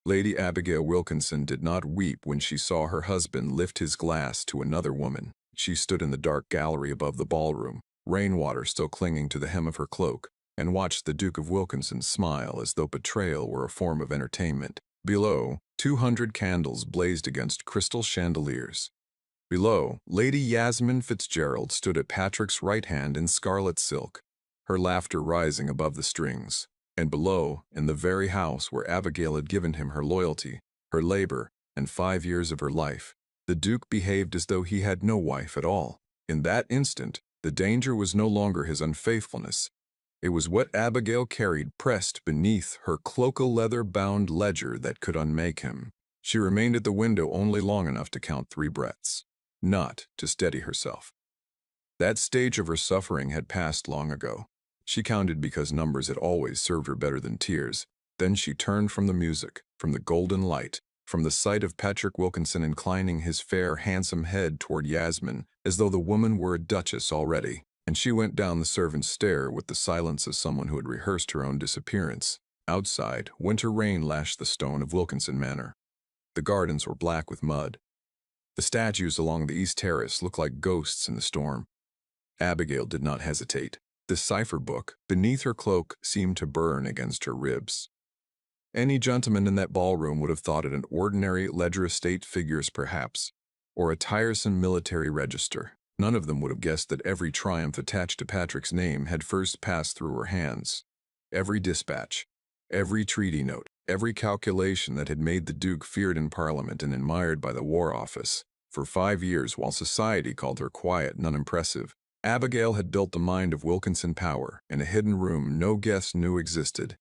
Lady Abigail Wilkinson did not weep when she saw her husband lift his glass to another woman. She stood in the dark gallery above the ballroom, rainwater still clinging to the hem of her cloak, and watched the Duke of Wilkinson smile as though betrayal were a form of entertainment. Below, 200 candles blazed against crystal chandeliers. Below, Lady Yasmin Fitzgerald stood at Patrick's right hand in scarlet silk, her laughter rising above the strings. And below, in the very house where Abigail had given him her loyalty, her labor, and 5 years of her life, the Duke behaved as though he had no wife at all. In that instant, the danger was no longer his unfaithfulness. It was what Abigail carried pressed beneath her cloak-leather-bound ledger that could unmake him. She remained at the window only long enough to count 3 breaths, not to steady herself. That stage of her suffering had passed long ago. She counted because numbers had always served her better than tears. Then she turned from the music, from the golden light, from the sight of Patrick Wilkinson inclining his fair, handsome head toward Yasmin, as though the woman were a duchess already, and she went down the servants' stair with the silence of someone who had rehearsed her own disappearance. Outside, winter rain lashed the stone of Wilkinson Manor. The gardens were black with mud. The statues along the east terrace looked like ghosts in the storm. Abigail did not hesitate. The cipher book beneath her cloak seemed to burn against her ribs. Any gentleman in that ballroom would have thought it an ordinary ledger of state figures perhaps, or a tiresome military register. None of them would have guessed that every triumph attached to Patrick's name had first passed through her hands. Every dispatch, every treaty note, every calculation that had made the Duke feared in Parliament and admired by the War Office. For 5 years, while society called her quiet and unimpressive, Abigail had built the mind of Wilkinson power in a hidden room no guest knew existed,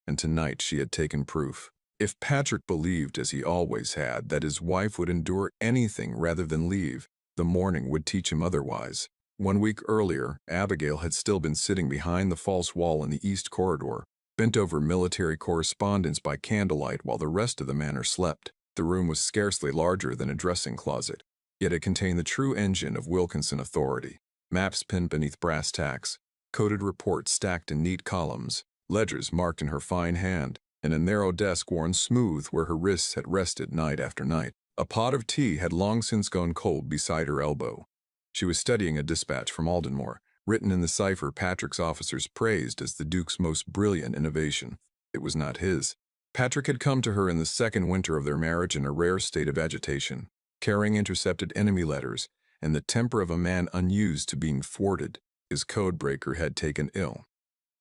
and tonight she had taken proof. If Patrick believed, as he always had, that his wife would endure anything rather than leave, the morning would teach him otherwise. 1 week earlier, Abigail had still been sitting behind the false wall in the east corridor, bent over military correspondence by candlelight while the rest of the manor slept. The room was scarcely larger than a dressing closet, yet it contained the true engine of Wilkinson authority. Maps pinned beneath brass tacks, coded reports stacked in neat columns, ledgers marked in her fine hand, and a narrow desk worn smooth where her wrists had rested night after night. A pot of tea had long since gone cold beside her elbow. She was studying a dispatch from Aldenmore, written in the cipher Patrick's officers praised as the Duke's most brilliant innovation. It was not his. Patrick had come to her in the second winter of their marriage in a rare state of agitation, carrying intercepted enemy letters, and the temper of a man unused to being thwarted. His code-breaker had taken ill.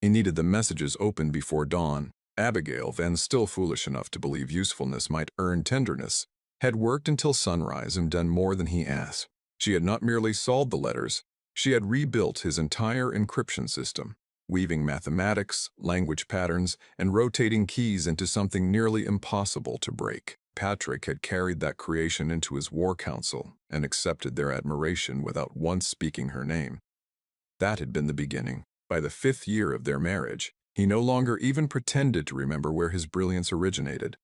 He needed the messages opened before dawn. Abigail, then still foolish enough to believe usefulness might earn tenderness, had worked until sunrise and done more than he asked. She had not merely solved the letters, she had rebuilt his entire encryption system, weaving mathematics, language patterns, and rotating keys into something nearly impossible to break. Patrick had carried that creation into his war council and accepted their admiration without once speaking her name. That had been the beginning. By the 5th year of their marriage, he no longer even pretended to remember where his brilliance originated.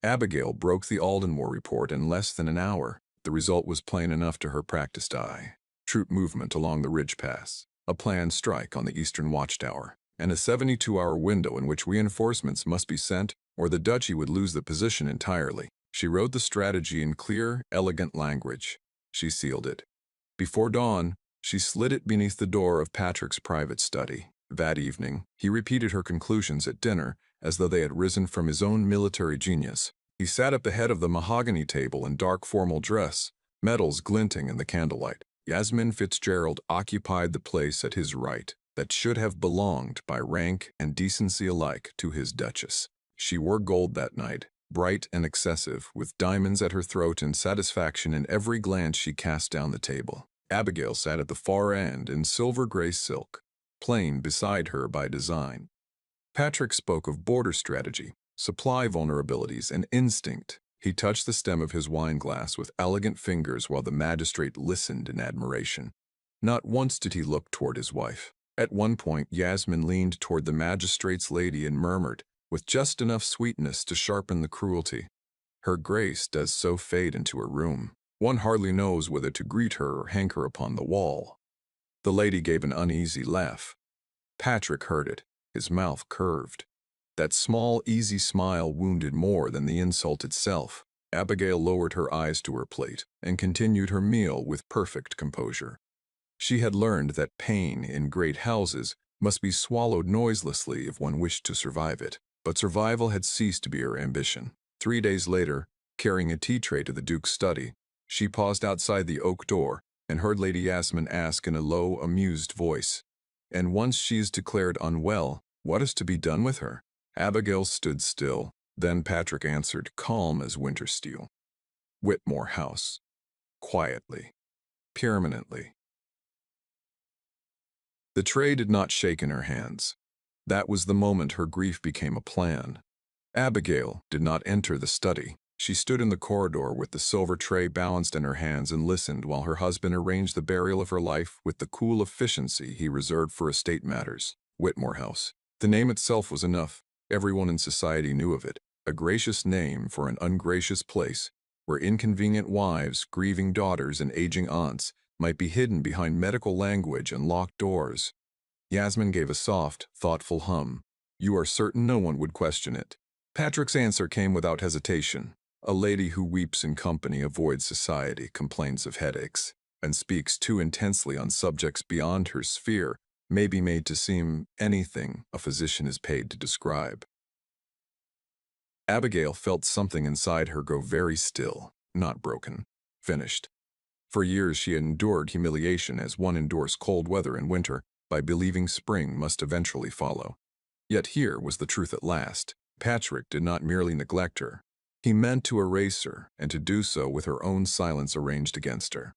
Abigail broke the Aldenmore report in less than an hour. The result was plain enough to her practiced eye. Troop movement along the Ridge Pass, a planned strike on the eastern watchtower, and a 72-hour window in which reinforcements must be sent or the duchy would lose the position entirely. She wrote the strategy in clear, elegant language. She sealed it. Before dawn, she slid it beneath the door of Patrick's private study. That evening, he repeated her conclusions at dinner as though they had risen from his own military genius. He sat at the head of the mahogany table in dark formal dress, medals glinting in the candlelight. Yasmin Fitzgerald occupied the place at his right that should have belonged by rank and decency alike to his Duchess. She wore gold that night, bright and excessive, with diamonds at her throat and satisfaction in every glance she cast down the table. Abigail sat at the far end in silver-gray silk, plain beside her by design. Patrick spoke of border strategy, supply vulnerabilities, and instinct. He touched the stem of his wine-glass with elegant fingers while the magistrate listened in admiration. Not once did he look toward his wife. At one point, Yasmin leaned toward the magistrate's lady and murmured, with just enough sweetness to sharpen the cruelty, "Her grace does so fade into her room. One hardly knows whether to greet her or hang her upon the wall." The lady gave an uneasy laugh. Patrick heard it. His mouth curved. That small, easy smile wounded more than the insult itself. Abigail lowered her eyes to her plate and continued her meal with perfect composure. She had learned that pain in great houses must be swallowed noiselessly if one wished to survive it, but survival had ceased to be her ambition. 3 days later, carrying a tea tray to the Duke's study, she paused outside the oak door and heard Lady Yasmin ask in a low, amused voice, "And once she is declared unwell, what is to be done with her?" Abigail stood still. Then Patrick answered, calm as winter steel, "Whitmore House. Quietly. Permanently." The tray did not shake in her hands. That was the moment her grief became a plan. Abigail did not enter the study. She stood in the corridor with the silver tray balanced in her hands and listened while her husband arranged the burial of her life with the cool efficiency he reserved for estate matters. Whitmore House. The name itself was enough. Everyone in society knew of it. A gracious name for an ungracious place, where inconvenient wives, grieving daughters, and aging aunts might be hidden behind medical language and locked doors. Yasmin gave a soft, thoughtful hum. "You are certain no one would question it?" Patrick's answer came without hesitation. "A lady who weeps in company avoids society, complains of headaches, and speaks too intensely on subjects beyond her sphere may be made to seem anything a physician is paid to describe." Abigail felt something inside her go very still, not broken, finished. For years she had endured humiliation as one endures cold weather in winter, by believing spring must eventually follow. Yet here was the truth at last. Patrick did not merely neglect her. He meant to erase her, and to do so with her own silence arranged against her.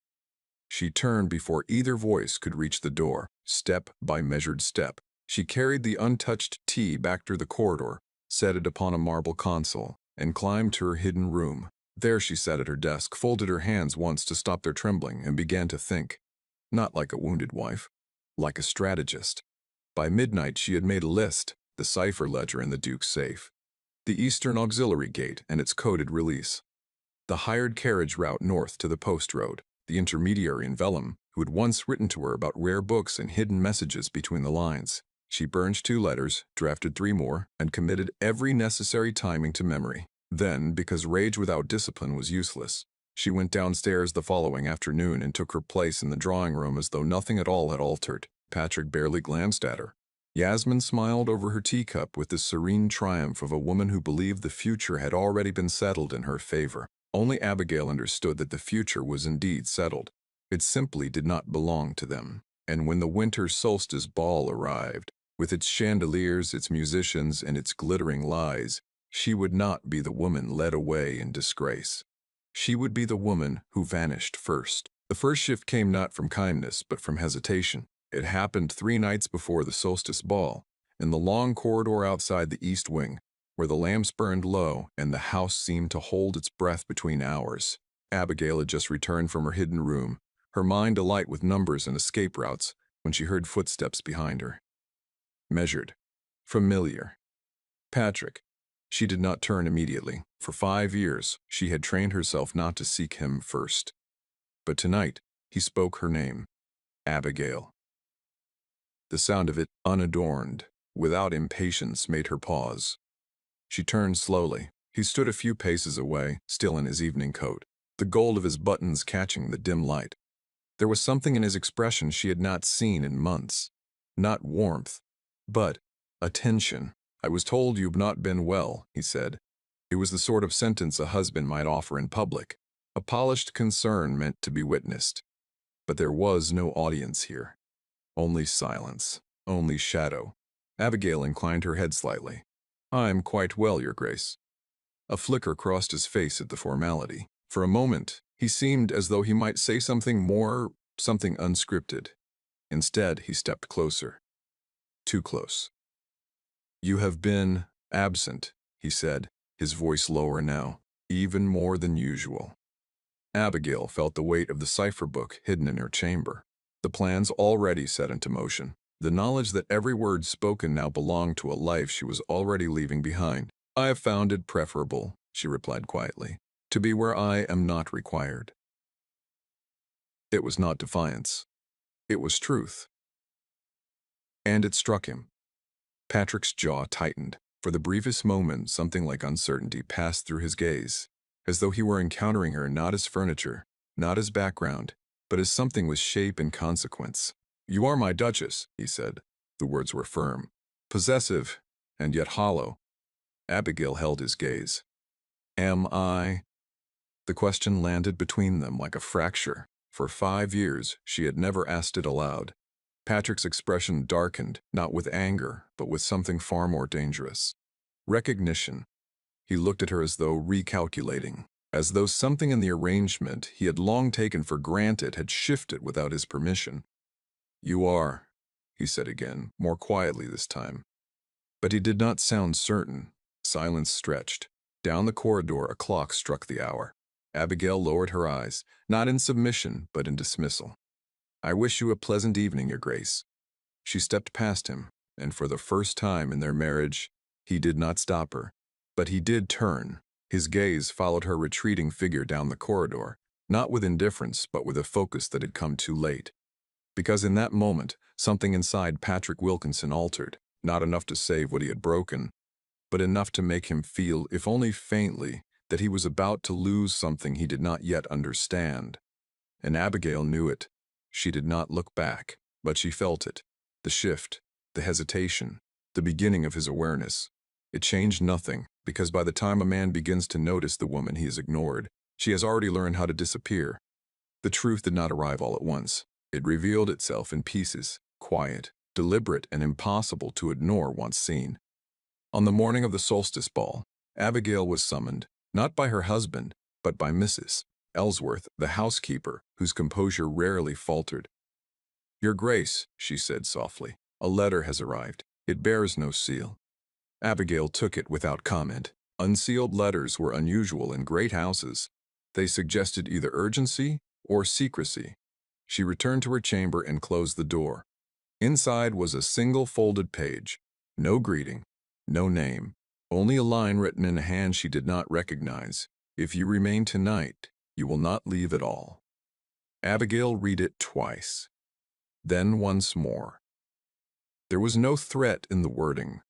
She turned before either voice could reach the door. Step by measured step, she carried the untouched tea back through the corridor, set it upon a marble console, and climbed to her hidden room. There she sat at her desk, folded her hands once to stop their trembling, and began to think. Not like a wounded wife, like a strategist. By midnight she had made a list: the cipher ledger in the Duke's safe, the Eastern Auxiliary Gate and its coded release, the hired carriage route north to the post road, the intermediary in vellum who had once written to her about rare books and hidden messages between the lines. She burned 2 letters, drafted 3 more, and committed every necessary timing to memory. Then, because rage without discipline was useless, she went downstairs the following afternoon and took her place in the drawing room as though nothing at all had altered. Patrick barely glanced at her. Yasmin smiled over her teacup with the serene triumph of a woman who believed the future had already been settled in her favor. Only Abigail understood that the future was indeed settled. It simply did not belong to them. And when the winter solstice ball arrived, with its chandeliers, its musicians, and its glittering lies, she would not be the woman led away in disgrace. She would be the woman who vanished first. The first shift came not from kindness, but from hesitation. It happened 3 nights before the solstice ball, in the long corridor outside the east wing, where the lamps burned low and the house seemed to hold its breath between hours. Abigail had just returned from her hidden room, her mind alight with numbers and escape routes, when she heard footsteps behind her. Measured. Familiar. Patrick. She did not turn immediately. For 5 years, she had trained herself not to seek him first. But tonight, he spoke her name. Abigail. The sound of it, unadorned, without impatience, made her pause. She turned slowly. He stood a few paces away, still in his evening coat, the gold of his buttons catching the dim light. There was something in his expression she had not seen in months. Not warmth, but attention. "I was told you've not been well," he said. It was the sort of sentence a husband might offer in public, a polished concern meant to be witnessed. But there was no audience here. Only silence, only shadow. Abigail inclined her head slightly. "I'm quite well, Your Grace." A flicker crossed his face at the formality. For a moment, he seemed as though he might say something more, something unscripted. Instead, he stepped closer. Too close. "You have been absent," he said, his voice lower now, even more than usual. Abigail felt the weight of the cipher book hidden in her chamber. The plans already set into motion. The knowledge that every word spoken now belonged to a life she was already leaving behind. "I have found it preferable," she replied quietly, "to be where I am not required." It was not defiance. It was truth. And it struck him. Patrick's jaw tightened. For the briefest moment, something like uncertainty passed through his gaze, as though he were encountering her not as furniture, not as background, but as something with shape and consequence. "You are my Duchess," he said. The words were firm, possessive, and yet hollow. Abigail held his gaze. "Am I?" The question landed between them like a fracture. For 5 years, she had never asked it aloud. Patrick's expression darkened, not with anger, but with something far more dangerous. Recognition. He looked at her as though recalculating, as though something in the arrangement he had long taken for granted had shifted without his permission. "You are," he said again, more quietly this time. But he did not sound certain. Silence stretched. Down the corridor, a clock struck the hour. Abigail lowered her eyes, not in submission, but in dismissal. "I wish you a pleasant evening, Your Grace." She stepped past him, and for the first time in their marriage, he did not stop her. But he did turn. His gaze followed her retreating figure down the corridor, not with indifference, but with a focus that had come too late. Because in that moment, something inside Patrick Wilkinson altered, not enough to save what he had broken, but enough to make him feel, if only faintly, that he was about to lose something he did not yet understand. And Abigail knew it. She did not look back, but she felt it. The shift, the hesitation, the beginning of his awareness. It changed nothing, because by the time a man begins to notice the woman he has ignored, she has already learned how to disappear. The truth did not arrive all at once. It revealed itself in pieces, quiet, deliberate, and impossible to ignore once seen. On the morning of the solstice ball, Abigail was summoned, not by her husband, but by Mrs. Ellsworth, the housekeeper, whose composure rarely faltered. "Your Grace," she said softly, "a letter has arrived. It bears no seal." Abigail took it without comment. Unsealed letters were unusual in great houses. They suggested either urgency or secrecy. She returned to her chamber and closed the door. Inside was a single folded page. No greeting, no name, only a line written in a hand she did not recognize. "If you remain tonight, you will not leave at all." Abigail read it twice. Then once more. There was no threat in the wording,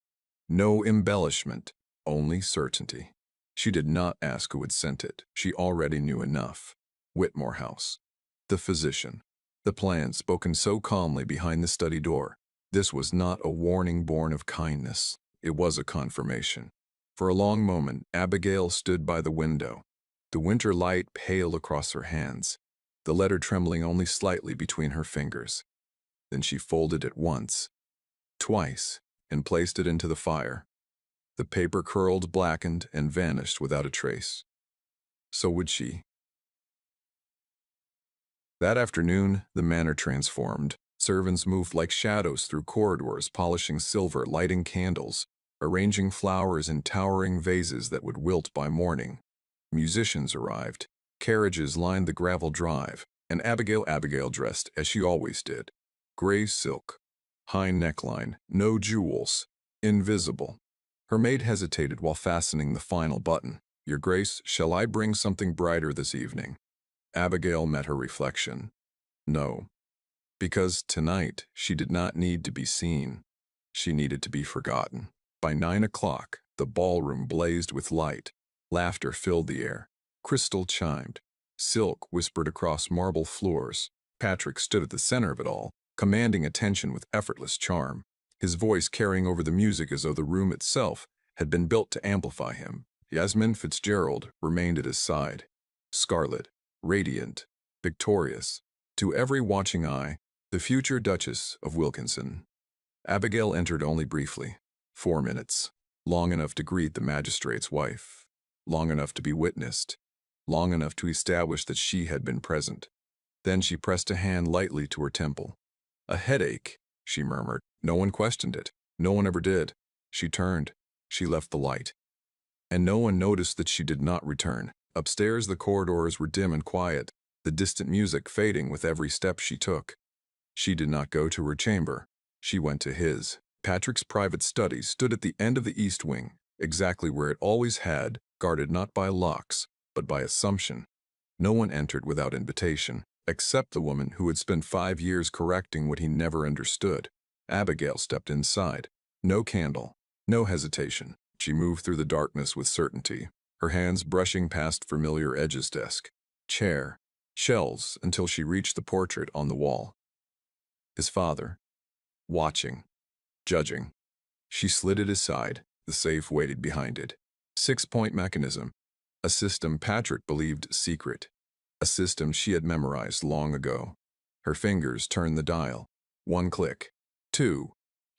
no embellishment, only certainty. She did not ask who had sent it. She already knew enough. Whitmore House. The physician. The plan spoken so calmly behind the study door. This was not a warning born of kindness. It was a confirmation. For a long moment, Abigail stood by the window, the winter light pale across her hands, the letter trembling only slightly between her fingers. Then she folded it once, twice, and placed it into the fire. The paper curled, blackened, and vanished without a trace. So would she. That afternoon, the manor transformed. Servants moved like shadows through corridors, polishing silver, lighting candles, arranging flowers in towering vases that would wilt by morning. Musicians arrived. Carriages lined the gravel drive, and Abigail dressed as she always did. Gray silk, high neckline, no jewels, invisible. Her maid hesitated while fastening the final button. "Your Grace, shall I bring something brighter this evening?" Abigail met her reflection. No, because tonight she did not need to be seen. She needed to be forgotten. By 9 o'clock, the ballroom blazed with light. Laughter filled the air. Crystal chimed. Silk whispered across marble floors. Patrick stood at the center of it all, commanding attention with effortless charm, his voice carrying over the music as though the room itself had been built to amplify him. Yasmin Fitzgerald remained at his side, scarlet, radiant, victorious, to every watching eye, the future Duchess of Wilkinson. Abigail entered only briefly, 4 minutes, long enough to greet the magistrate's wife, long enough to be witnessed, long enough to establish that she had been present. Then she pressed a hand lightly to her temple. "A headache," she murmured. No one questioned it. No one ever did. She turned. She left the light. And no one noticed that she did not return. Upstairs, the corridors were dim and quiet, the distant music fading with every step she took. She did not go to her chamber. She went to his. Patrick's private study stood at the end of the east wing, exactly where it always had, guarded not by locks, but by assumption. No one entered without invitation, except the woman who had spent 5 years correcting what he never understood. Abigail stepped inside. No candle, No hesitation. She moved through the darkness with certainty, her hands brushing past familiar edges, desk, chair, shelves, until she reached the portrait on the wall. His father, watching, judging. She slid it aside. The safe waited behind it. 6-point mechanism. A system Patrick believed secret. A system she had memorized long ago. Her fingers turned the dial. 1 click. 2.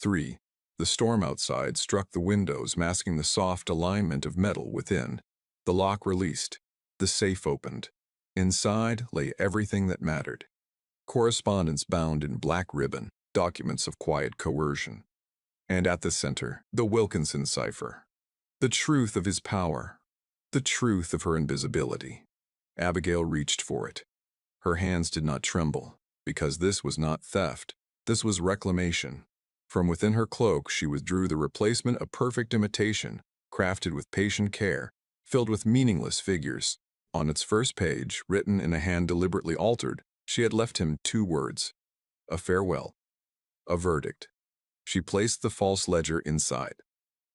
3. The storm outside struck the windows, masking the soft alignment of metal within. The lock released. The safe opened. Inside lay everything that mattered. Correspondence bound in black ribbon, documents of quiet coercion. And at the center, the Wilkinson cipher. The truth of his power. The truth of her invisibility. Abigail reached for it. Her hands did not tremble, because this was not theft. This was reclamation. From within her cloak, she withdrew the replacement, a perfect imitation, crafted with patient care, filled with meaningless figures. On its first page, written in a hand deliberately altered, she had left him 2 words: a farewell, a verdict. She placed the false ledger inside,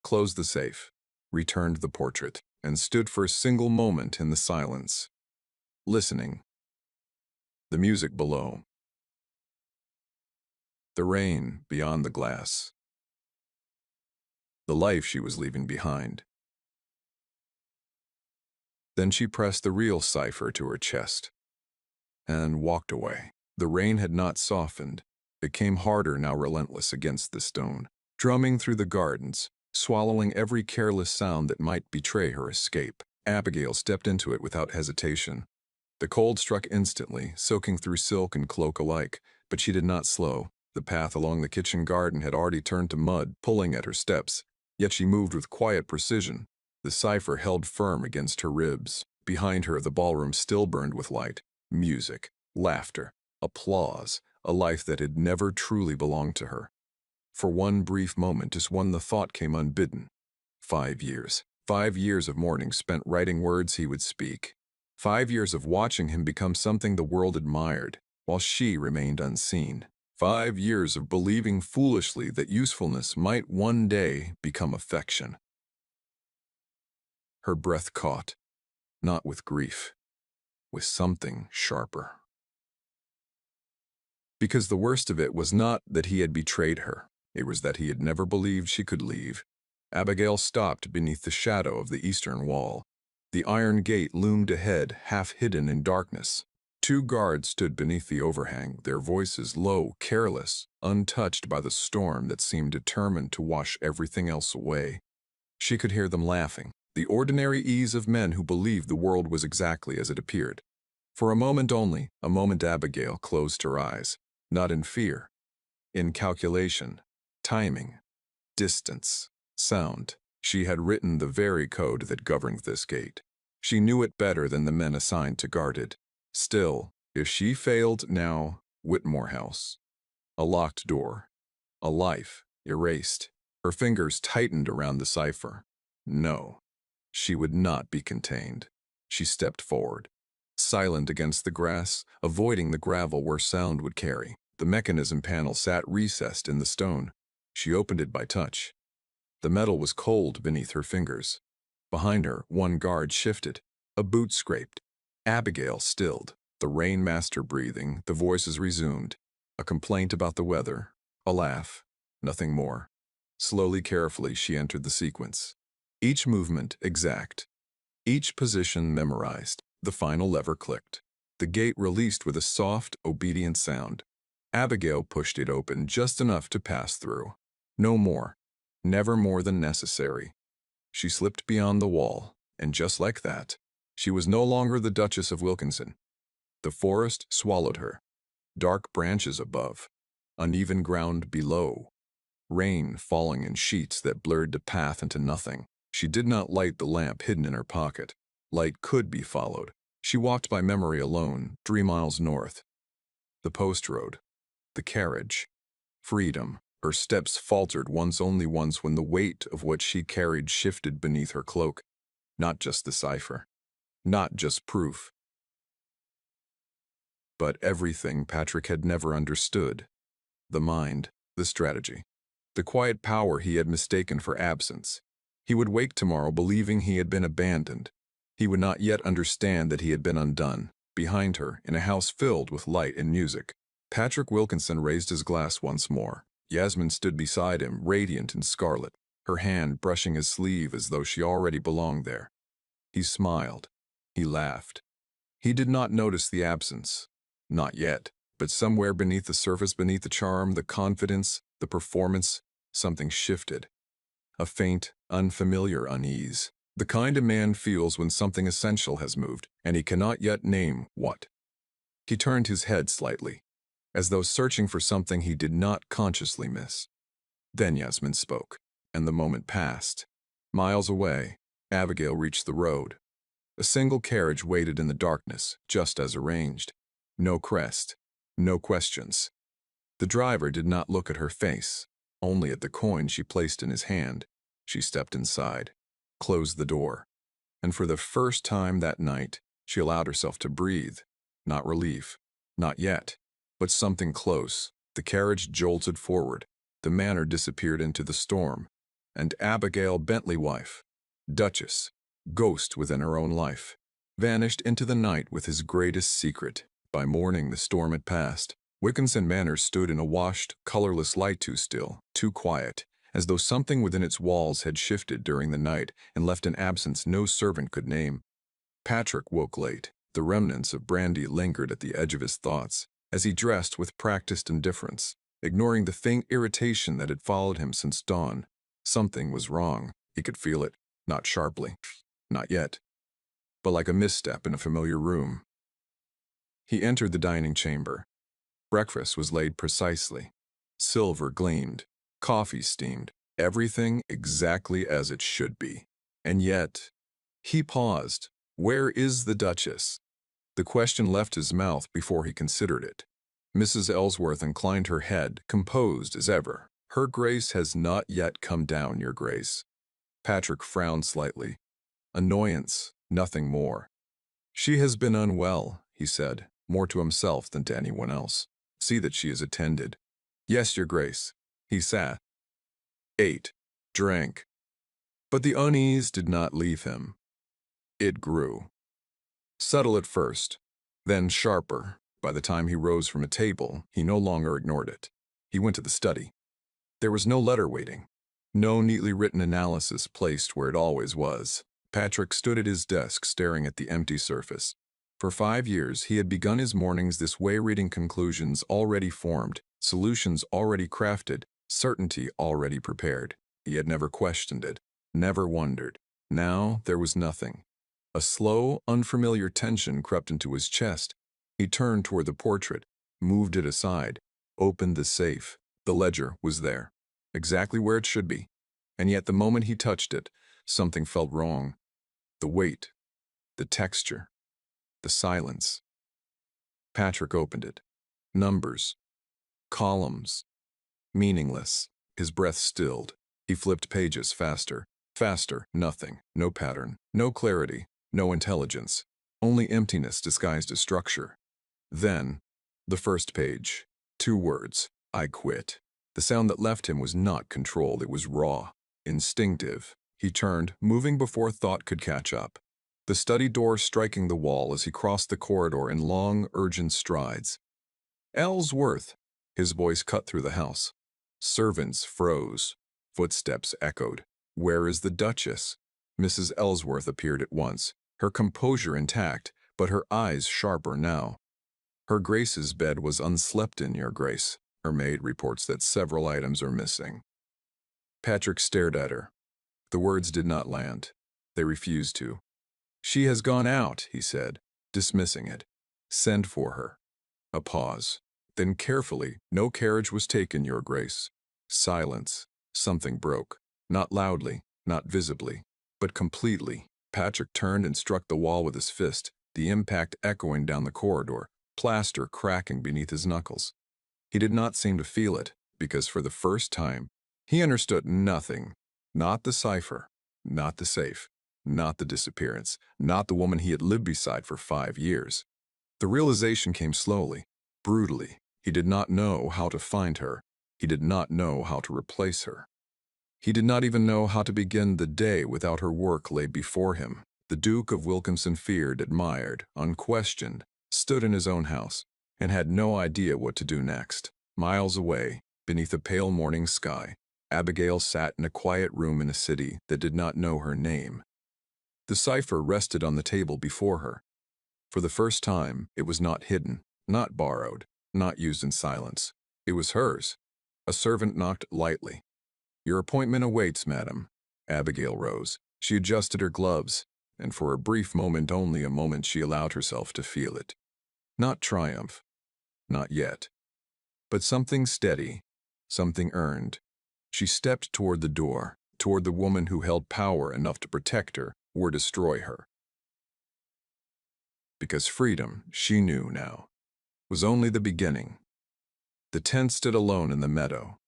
closed the safe, returned the portrait, and stood for a single moment in the silence, listening. The music below. The rain beyond the glass. The life she was leaving behind. Then she pressed the real cipher to her chest and walked away. The rain had not softened. It came harder, now relentless against the stone, drumming through the gardens, swallowing every careless sound that might betray her escape. Abigail stepped into it without hesitation. The cold struck instantly, soaking through silk and cloak alike, but she did not slow. The path along the kitchen garden had already turned to mud, pulling at her steps, yet she moved with quiet precision. The cipher held firm against her ribs. Behind her, the ballroom still burned with light, music, laughter, applause, a life that had never truly belonged to her. For one brief moment, just one, the thought came unbidden. 5 years. 5 years of mornings spent writing words he would speak. 5 years of watching him become something the world admired, while she remained unseen. 5 years of believing foolishly that usefulness might one day become affection. Her breath caught, not with grief, with something sharper. Because the worst of it was not that he had betrayed her, it was that he had never believed she could leave. Abigail stopped beneath the shadow of the eastern wall. The iron gate loomed ahead, half hidden in darkness. 2 guards stood beneath the overhang, their voices low, careless, untouched by the storm that seemed determined to wash everything else away. She could hear them laughing, the ordinary ease of men who believed the world was exactly as it appeared. For a moment only, a moment, Abigail closed her eyes, not in fear, in calculation, timing, distance, sound. She had written the very code that governed this gate. She knew it better than the men assigned to guard it. Still, if she failed now, Whitmore House. A locked door. A life erased. Her fingers tightened around the cipher. No, she would not be contained. She stepped forward, silent against the grass, avoiding the gravel where sound would carry. The mechanism panel sat recessed in the stone. She opened it by touch. The metal was cold beneath her fingers. Behind her, 1 guard shifted. A boot scraped. Abigail stilled. The rainmaster breathing, the voices resumed. A complaint about the weather. A laugh. Nothing more. Slowly, carefully, she entered the sequence. Each movement exact. Each position memorized. The final lever clicked. The gate released with a soft, obedient sound. Abigail pushed it open just enough to pass through. No more. Never more than necessary. She slipped beyond the wall, and just like that, she was no longer the Duchess of Wilkinson. The forest swallowed her. Dark branches above, uneven ground below, rain falling in sheets that blurred the path into nothing. She did not light the lamp hidden in her pocket. Light could be followed. She walked by memory alone, 3 miles north. The post road, the carriage, freedom. Her steps faltered once, only once, when the weight of what she carried shifted beneath her cloak. Not just the cipher, not just proof, but everything Patrick had never understood. The mind, the strategy, the quiet power he had mistaken for absence. He would wake tomorrow believing he had been abandoned. He would not yet understand that he had been undone. Behind her, in a house filled with light and music, Patrick Wilkinson raised his glass once more. Yasmin stood beside him, radiant and scarlet, her hand brushing his sleeve as though she already belonged there. He smiled. He laughed. He did not notice the absence. Not yet. But somewhere beneath the surface, beneath the charm, the confidence, the performance, something shifted. A faint, unfamiliar unease. The kind a man feels when something essential has moved, and he cannot yet name what. He turned his head slightly, as though searching for something he did not consciously miss. Then Yasmin spoke, and the moment passed. Miles away, Abigail reached the road. A single carriage waited in the darkness, just as arranged. No crest, no questions. The driver did not look at her face, only at the coin she placed in his hand. She stepped inside, closed the door, and for the first time that night, she allowed herself to breathe. Not relief, not yet, but something close. The carriage jolted forward, the manor disappeared into the storm, and Abigail Bentley, wife, Duchess, ghost within her own life, vanished into the night with his greatest secret. By morning the storm had passed. Wilkinson Manor stood in a washed, colorless light, too still, too quiet, as though something within its walls had shifted during the night and left an absence no servant could name. Patrick woke late. The remnants of brandy lingered at the edge of his thoughts, as he dressed with practiced indifference, ignoring the faint irritation that had followed him since dawn. Something was wrong. He could feel it, not sharply, not yet, but like a misstep in a familiar room. He entered the dining chamber. Breakfast was laid precisely. Silver gleamed. Coffee steamed. Everything exactly as it should be. And yet, he paused. Where is the Duchess? The question left his mouth before he considered it. Mrs. Ellsworth inclined her head, composed as ever. Her Grace has not yet come down, Your Grace. Patrick frowned slightly. Annoyance, nothing more. She has been unwell, he said, more to himself than to anyone else. See that she is attended. Yes, Your Grace. He sat, ate, drank. But the unease did not leave him. It grew. Subtle at first, then sharper. By the time he rose from a table, he no longer ignored it. He went to the study. There was no letter waiting, no neatly written analysis placed where it always was. Patrick stood at his desk staring at the empty surface. For 5 years, he had begun his mornings this way, reading conclusions already formed, solutions already crafted, certainty already prepared. He had never questioned it, never wondered. Now there was nothing. A slow, unfamiliar tension crept into his chest. He turned toward the portrait, moved it aside, opened the safe. The ledger was there, exactly where it should be. And yet the moment he touched it, something felt wrong. The weight, the texture, the silence. Patrick opened it. Numbers, columns, meaningless. His breath stilled. He flipped pages faster, faster. Nothing, no pattern, no clarity, no intelligence. Only emptiness disguised as structure. Then, the first page. 2 words. I quit. The sound that left him was not controlled. It was raw, instinctive. He turned, moving before thought could catch up. The study door striking the wall as he crossed the corridor in long, urgent strides. Ellsworth! His voice cut through the house. Servants froze. Footsteps echoed. Where is the Duchess? Mrs. Ellsworth appeared at once, her composure intact, but her eyes sharper now. Her Grace's bed was unslept in, Your Grace. Her maid reports that several items are missing. Patrick stared at her. The words did not land. They refused to. She has gone out, he said, dismissing it. Send for her. A pause. Then carefully, no carriage was taken, Your Grace. Silence. Something broke. Not loudly, not visibly, but completely. Patrick turned and struck the wall with his fist, the impact echoing down the corridor, plaster cracking beneath his knuckles. He did not seem to feel it, because for the first time, he understood nothing. Not the cipher, not the safe, not the disappearance, not the woman he had lived beside for 5 years. The realization came slowly, brutally. He did not know how to find her, He did not know how to replace her. He did not even know how to begin the day without her work lay before him. The Duke of Wilkinson feared, admired, unquestioned, stood in his own house, and had no idea what to do next. Miles away, beneath a pale morning sky, Abigail sat in a quiet room in a city that did not know her name. The cipher rested on the table before her. For the first time, it was not hidden, not borrowed, not used in silence. It was hers. A servant knocked lightly. "Your appointment awaits, madam." Abigail rose. She adjusted her gloves, and for a brief moment, only a moment, she allowed herself to feel it. Not triumph, not yet, but something steady, something earned. She stepped toward the door, toward the woman who held power enough to protect her or destroy her. Because freedom, she knew now, was only the beginning. The tent stood alone in the meadow.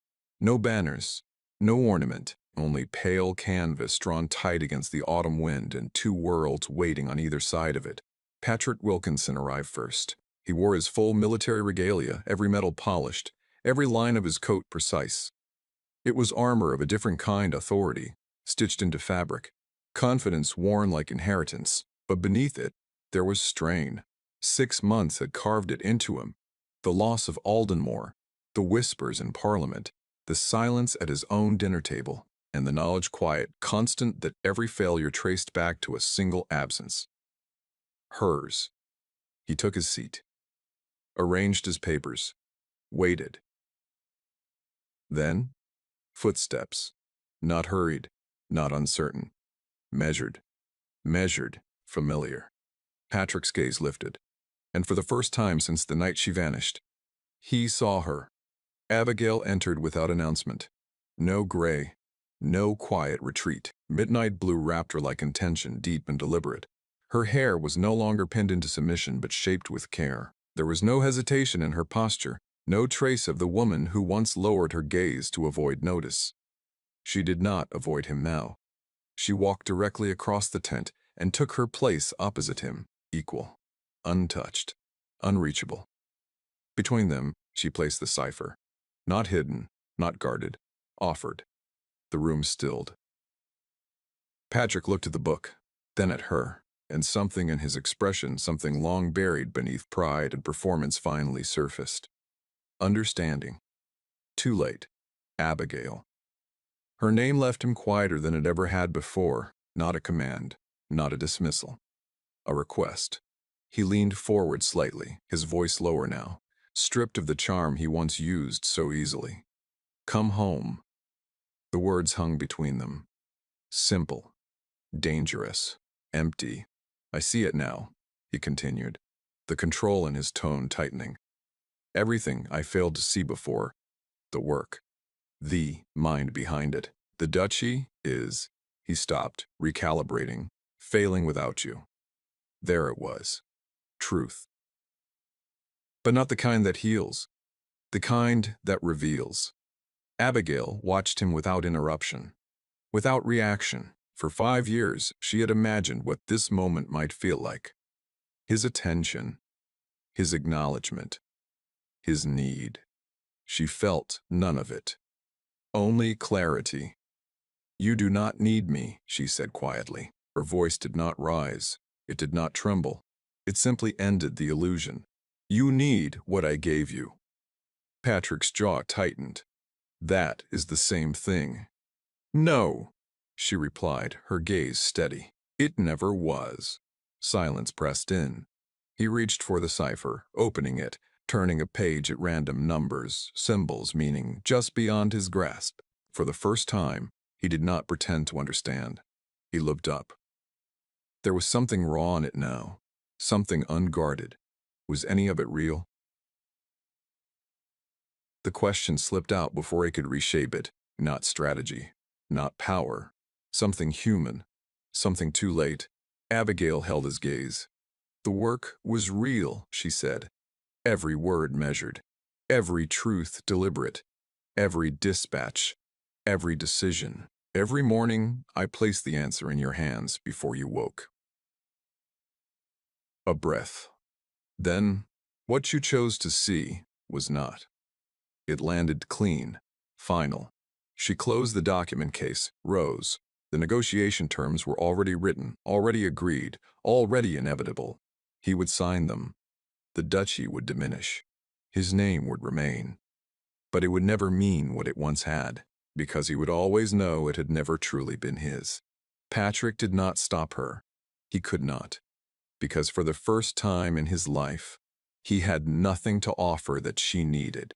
No banners, no ornament, only pale canvas drawn tight against the autumn wind and two worlds waiting on either side of it. Patrick Wilkinson arrived first. He wore his full military regalia, every metal polished, every line of his coat precise. It was armor of a different kind, authority, stitched into fabric, confidence worn like inheritance, but beneath it, there was strain. 6 months had carved it into him. The loss of Aldenmore, the whispers in Parliament, the silence at his own dinner table, and the knowledge quiet, constant, that every failure traced back to a single absence. Hers. He took his seat, arranged his papers, waited. Then, footsteps. Not hurried, not uncertain. Measured, familiar. Patrick's gaze lifted, and for the first time since the night she vanished, he saw her. Abigail entered without announcement. No gray, no quiet retreat. Midnight blue wrapped her like intention, deep and deliberate. Her hair was no longer pinned into submission but shaped with care. There was no hesitation in her posture, no trace of the woman who once lowered her gaze to avoid notice. She did not avoid him now. She walked directly across the tent and took her place opposite him, equal, untouched, unreachable. Between them, she placed the cipher. Not hidden, not guarded, offered. The room stilled. Patrick looked at the book, then at her, and something in his expression, something long buried beneath pride and performance, finally surfaced. Understanding. Too late. Abigail. Her name left him quieter than it ever had before, not a command, not a dismissal. A request. He leaned forward slightly, his voice lower now, stripped of the charm he once used so easily. Come home. The words hung between them. Simple, dangerous, empty. I see it now, he continued, the control in his tone tightening. Everything I failed to see before, the work, the mind behind it. The duchy is, he stopped, recalibrating, failing without you. There it was. Truth. But not the kind that heals, the kind that reveals. Abigail watched him without interruption, without reaction. For 5 years, she had imagined what this moment might feel like. His attention, his acknowledgement, his need. She felt none of it. Only clarity. You do not need me, she said quietly. Her voice did not rise. It did not tremble. It simply ended the illusion. You need what I gave you. Patrick's jaw tightened. That is the same thing. No, she replied, her gaze steady. It never was. Silence pressed in. He reached for the cipher, opening it, turning a page at random, numbers, symbols, meaning just beyond his grasp. For the first time, he did not pretend to understand. He looked up. There was something raw in it now, something unguarded. Was any of it real? The question slipped out before he could reshape it. Not strategy, not power. Something human, something too late. Abigail held his gaze. The work was real, she said. Every word measured, every truth deliberate, every dispatch, every decision. Every morning, I placed the answer in your hands before you woke. A breath. Then, what you chose to see was not. It landed clean, final. She closed the document case, rose. The negotiation terms were already written, already agreed, already inevitable. He would sign them. The duchy would diminish. His name would remain. But it would never mean what it once had, because he would always know it had never truly been his. Patrick did not stop her. He could not, because for the first time in his life, he had nothing to offer that she needed.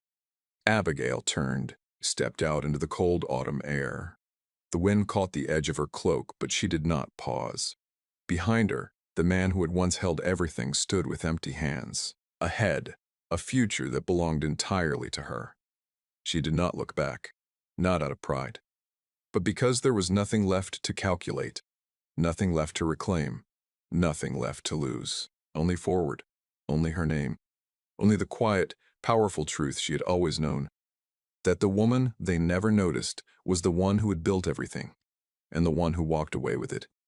Abigail turned, stepped out into the cold autumn air. The wind caught the edge of her cloak, but she did not pause. Behind her, the man who had once held everything stood with empty hands. Ahead, a future that belonged entirely to her. She did not look back, not out of pride, but because there was nothing left to calculate, nothing left to reclaim, nothing left to lose. Only forward, only her name, only the quiet, powerful truth she had always known, that the woman they never noticed was the one who had built everything, and the one who walked away with it.